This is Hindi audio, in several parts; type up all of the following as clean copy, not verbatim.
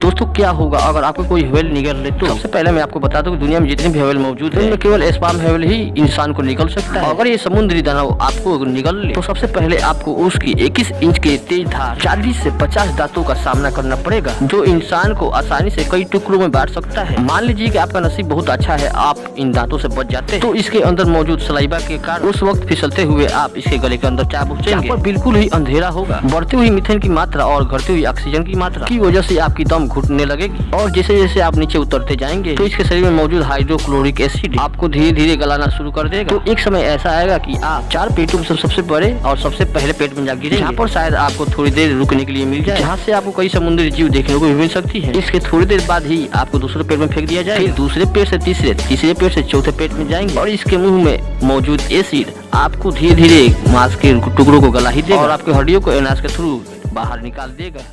दोस्तों क्या होगा अगर आपको कोई व्हेल निगल ले? तो सबसे पहले मैं आपको बता दूं कि दुनिया में जितने भी व्हेल मौजूद है उनमें केवल स्पर्म व्हेल ही इंसान को निगल सकता है। अगर ये समुद्री दानव आपको निगल ले तो सबसे पहले आपको उसकी 21 इंच के तेज धार 40 से 50 दांतों का सामना करना पड़ेगा, जो इंसान को आसानी से कई टुकड़ों में बांट सकता है। मान लीजिए कि आपका नसीब बहुत अच्छा है, आप इन दांतों से बच जाते हैं, तो इसके अंदर मौजूद सलाइवा के कारण उस वक्त फिसलते हुए आप इसके गले के अंदर जा पहुंचेंगे। बिल्कुल ही अंधेरा होगा। बढ़ती हुई मीथेन की मात्रा और घटती हुई ऑक्सीजन की मात्रा की वजह से आपकी दम घुटने लगेगी, और जैसे जैसे आप नीचे उतरते जाएंगे तो इसके शरीर में मौजूद हाइड्रोक्लोरिक एसिड आपको धीरे धीरे गलाना शुरू कर देगा। तो एक समय ऐसा आएगा कि आप 4 पेटों में सबसे बड़े और सबसे पहले पेट में जा गिरेंगे, जहाँ पर शायद आपको थोड़ी देर रुकने के लिए मिल जाए, जहाँ से आपको कई समुद्री जीव देखने को भी मिल सकती है। इसके थोड़ी देर बाद ही आपको दूसरे पेट में फेंक दिया जाए, फिर दूसरे पेट से तीसरे, तीसरे पेट से चौथे पेट में जाएंगे, और इसके मुंह में मौजूद एसिड आपको धीरे धीरे मांस के टुकड़ों को गला ही देगा और आपकी हड्डियों को एनाज के थ्रू बाहर निकाल देगा।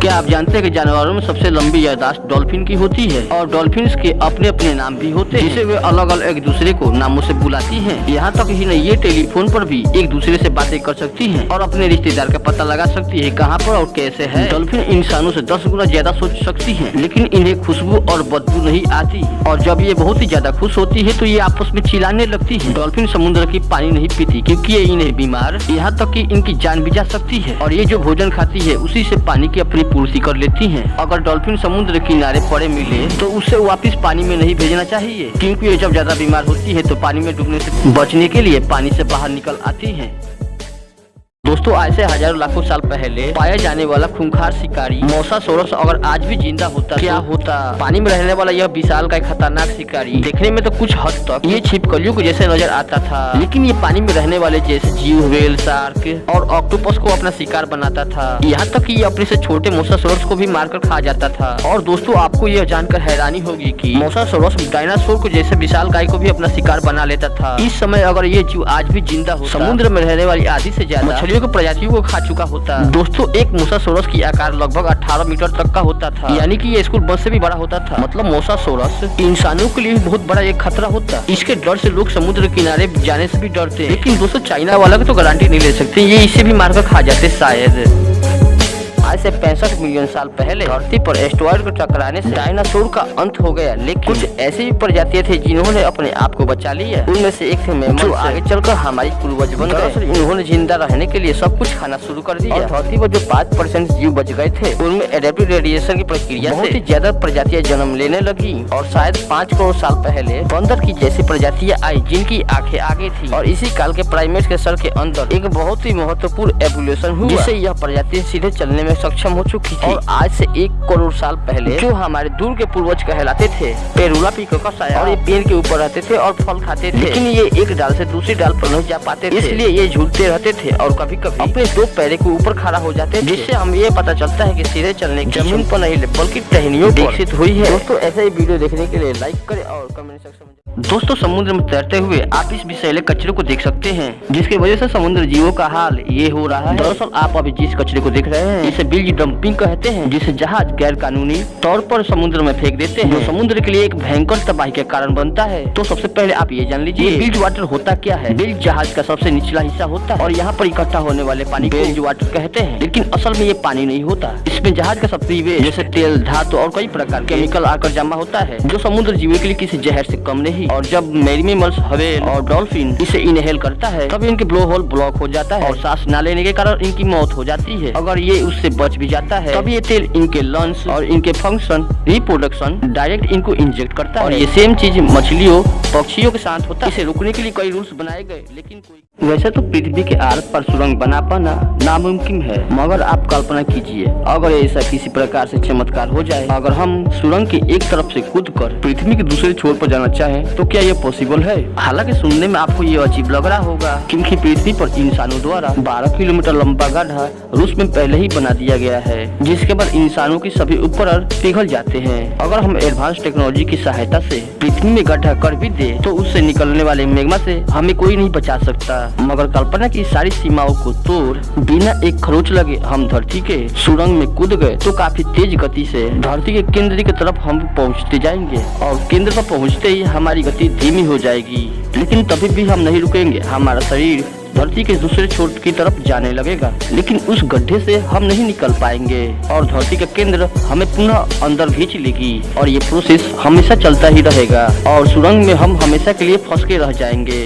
क्या आप जानते हैं कि जानवरों में सबसे लंबी याददाश्त डॉल्फिन की होती है, और डॉल्फिन्स के अपने अपने नाम भी होते हैं, जिसे वे अलग अलग एक दूसरे को नामों से बुलाती हैं। यहाँ तक ही नहीं, ये टेलीफोन पर भी एक दूसरे से बातें कर सकती हैं और अपने रिश्तेदार का पता लगा सकती है कहाँ पर और कैसे है। डॉल्फिन इंसानों से 10 गुना ज्यादा सोच सकती है, लेकिन इन्हें खुशबू और बदबू नहीं आती, और जब ये बहुत ही ज्यादा खुश होती है तो ये आपस में चिल्लाने लगती है। डॉल्फिन समुद्र की पानी नहीं पीती क्योंकि ये इन्हें बीमार, यहाँ तक कि इनकी जान भी जा सकती है, और ये जो भोजन खाती है उसी से पानी की अपनी पूर्ति कर लेती हैं। अगर डॉल्फिन समुद्र किनारे पड़े मिले तो उसे वापस पानी में नहीं भेजना चाहिए, क्योंकि ये जब ज्यादा बीमार होती है तो पानी में डूबने से बचने के लिए पानी से बाहर निकल आती हैं। दोस्तों आज से हजारों लाखों साल पहले पाया जाने वाला खूंखार शिकारी मोसासोरस अगर आज भी जिंदा होता, क्या होता? पानी में रहने वाला यह विशालकाय खतरनाक शिकारी देखने में तो कुछ हद तक ये छिपकलियों को जैसे नजर आता था, लेकिन ये पानी में रहने वाले जैसे जीव, व्हेल, शार्क और ऑक्टोपस को अपना शिकार बनाता था। यहाँ तक कि ये अपने से छोटे मोसासोरस को भी मारकर खा जाता था। और दोस्तों आपको यह जानकर हैरानी होगी कि मोसासोरस डायनासोर को जैसे विशालकाय को भी अपना शिकार बना लेता था। इस समय अगर ये जीव आज भी जिंदा हो, समुद्र में रहने वाली आधी से ज्यादा प्रजातियों को खा चुका होता। दोस्तों एक मोसासोरस की आकार लगभग 18 मीटर तक का होता था, यानी कि ये स्कूल बस से भी बड़ा होता था। मतलब मोसासोरस इंसानों के लिए बहुत बड़ा एक खतरा होता। इसके डर से लोग समुद्र किनारे जाने से भी डरते, लेकिन दोस्तों चाइना वाला की तो गारंटी नहीं ले सकते, ये इसे भी मारकर खा जाते शायद। आज से 65 मिलियन साल पहले धरती पर एस्टेरॉयड को टकराने से डायनासोर का अंत हो गया, लेकिन कुछ ऐसी भी प्रजातियां थी जिन्होंने अपने आप को बचा लिया। उनमें से एक थे मेमल, जो आगे चलकर हमारी पूर्वज बन गए। इन्होंने जिंदा रहने के लिए सब कुछ खाना शुरू कर दिया, और धरती पर जो 5% जीव बच गए थे उनमें एडेप्टिव रेडिएशन की प्रक्रिया से बहुत ही ज्यादा प्रजातियां जन्म लेने लगी, और शायद 5 करोड़ साल पहले बंदर की जैसी प्रजातियां आई जिनकी आंखें आगे थी, और इसी काल के प्राइमेट्स के सर के अंदर एक बहुत ही महत्वपूर्ण एवोल्यूशन हुआ, जिससे यह प्रजाति सीधे चलने में सक्षम हो चुकी थी। और आज से 1 करोड़ साल पहले जो हमारे दूर के पूर्वज कहलाते थे पेरुला पिकोकस आया, और ये पेड़ के ऊपर रहते थे और फल खाते थे, लेकिन ये एक डाल से दूसरी डाल पर नहीं जा पाते थे, इसलिए ये झूलते रहते थे और कभी कभी अपने 2 पैरों के ऊपर खड़ा हो जाते थे, जिससे हम ये पता चलता है कि सीधे चलने की जमीन पर नहीं बल्कि टहनियों पर विकसित हुई है। दोस्तों ऐसे ही वीडियो देखने के लिए लाइक करें और कमेंट सेक्शन में। दोस्तों समुद्र में तैरते हुए आप इस विषैले कचरे को देख सकते हैं, जिसकी वजह से समुद्र जीवों का हाल ये हो रहा है। दरअसल आप अभी जिस कचरे को देख रहे हैं इसे बिल्ज डंपिंग कहते हैं, जिसे जहाज गैर कानूनी तौर पर समुद्र में फेंक देते हैं, जो समुद्र के लिए एक भयंकर तबाही का कारण बनता है। तो सबसे पहले आप ये जान लीजिए बिल्ज वाटर होता क्या है। बिल्ज जहाज का सबसे निचला हिस्सा होता है, और यहाँ पर इकट्ठा होने वाले पानी को बिल्ज वाटर कहते हैं, लेकिन असल में ये पानी नहीं होता। इसमें जहाज का सप्तरी वेस्ट जैसे तेल, धातु और कई प्रकार के केमिकल आकर जमा होता है, जो समुद्र जीवों के लिए किसी जहर से कम नहीं। और जब मेरिमेमल्स, व्हेल और डॉल्फिन इसे इनहेल करता है तब इनके ब्लो होल ब्लॉक हो जाता है, और सांस न लेने के कारण इनकी मौत हो जाती है। अगर ये उससे बच भी जाता है तब ये तेल इनके लंग्स और इनके फंक्शन, रिप्रोडक्शन डायरेक्ट इनको इंजेक्ट करता है। और ये सेम चीज मछलियों, पक्षियों के साथ होता है। इसे रोकने के लिए कई रूल्स बनाए गए, लेकिन वैसे तो पृथ्वी के आर पर सुरंग बना पाना नामुमकिन है, मगर आप कल्पना कीजिए अगर ऐसा किसी प्रकार से चमत्कार हो जाए, अगर हम सुरंग की एक तरफ से कूदकर पृथ्वी के दूसरे छोर पर जाना चाहें तो क्या ये पॉसिबल है? हालांकि सुनने में आपको ये अजीब लग रहा होगा, क्योंकि पृथ्वी पर इंसानों द्वारा 12 किलोमीटर लंबा गड्ढा रूस में पहले ही बना दिया गया है, जिसके बाद इंसानों की सभी उपकरण पिघल जाते हैं। अगर हम एडवांस टेक्नोलॉजी की सहायता से पृथ्वी में गड्ढा कर भी दे तो उससे निकलने वाले मैग्मा से हमें कोई नहीं बचा सकता। मगर कल्पना की सारी सीमाओं को तोड़ बिना एक खरोच लगे हम धरती के सुरंग में कूद गए तो काफी तेज गति से धरती के केंद्र की तरफ हम पहुंचते जाएंगे, और केंद्र पर पहुंचते ही हमारी गति धीमी हो जाएगी, लेकिन तभी भी हम नहीं रुकेंगे। हमारा शरीर धरती के दूसरे छोर की तरफ जाने लगेगा, लेकिन उस गड्ढे से हम नहीं निकल पाएंगे और धरती का केंद्र हमें पुनः अंदर खींच लेगी और ये प्रोसेस हमेशा चलता ही रहेगा और सुरंग में हम हमेशा के लिए फंस के रह जाएंगे।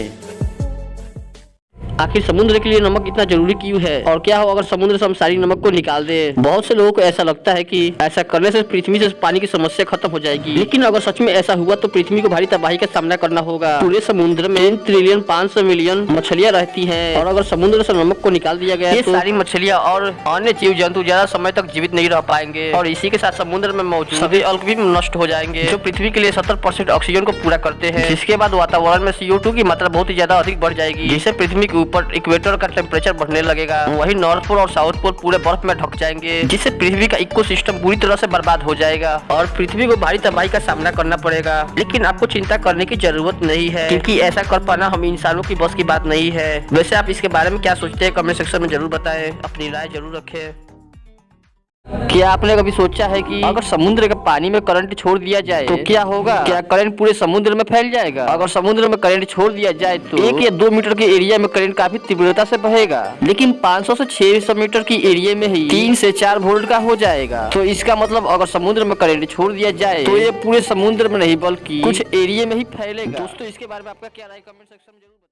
आखिर समुद्र के लिए नमक इतना जरूरी क्यों है और क्या हो अगर समुद्र से हम सारी नमक को निकाल दे? बहुत से लोगों को ऐसा लगता है कि ऐसा करने से पृथ्वी से पानी की समस्या खत्म हो जाएगी, लेकिन अगर सच में ऐसा हुआ तो पृथ्वी को भारी तबाही का सामना करना होगा। पूरे समुद्र में 3 ट्रिलियन 500 मिलियन मछलियाँ रहती है और अगर समुद्र से नमक को निकाल दिया गया तो सारी मछलियाँ और अन्य जीव जंतु ज्यादा समय तक जीवित नहीं रह पाएंगे और इसी के साथ समुद्र में मौजूद सभी अल्ग भी नष्ट हो जाएंगे जो पृथ्वी के लिए 70% ऑक्सीजन को पूरा करते हैं, जिसके बाद वातावरण में CO2 की मात्रा बहुत ही ज्यादा अधिक बढ़ जाएगी, जिससे पृथ्वी के ऊपर इक्वेटर का टेम्परेचर बढ़ने लगेगा। वहीं नॉर्थ पोल और साउथ पोल पूरे बर्फ में ढक जाएंगे, जिससे पृथ्वी का इकोसिस्टम पूरी तरह से बर्बाद हो जाएगा और पृथ्वी को भारी तबाही का सामना करना पड़ेगा। लेकिन आपको चिंता करने की जरूरत नहीं है, क्योंकि ऐसा कर पाना हम इंसानों की बस की बात नहीं है। वैसे आप इसके बारे में क्या सोचते हैं कमेंट सेक्शन में जरूर बताएं, अपनी राय जरूर रखें। क्या आपने कभी सोचा है कि अगर समुद्र के पानी में करंट छोड़ दिया जाए तो क्या होगा? क्या करंट पूरे समुद्र में फैल जाएगा? अगर समुद्र में करंट छोड़ दिया जाए तो 1 या 2 मीटर के एरिया में करंट काफी तीव्रता से बहेगा, लेकिन 500 से 600 मीटर की एरिया में ही 3 से 4 वोल्ट का हो जाएगा। तो इसका मतलब अगर समुद्र में करंट छोड़ दिया जाए तो ये पूरे समुद्र में नहीं बल्कि कुछ एरिया में ही फैलेगा। दोस्तों इसके बारे में आपका क्या राय कमेंट सेक्शन में जरूर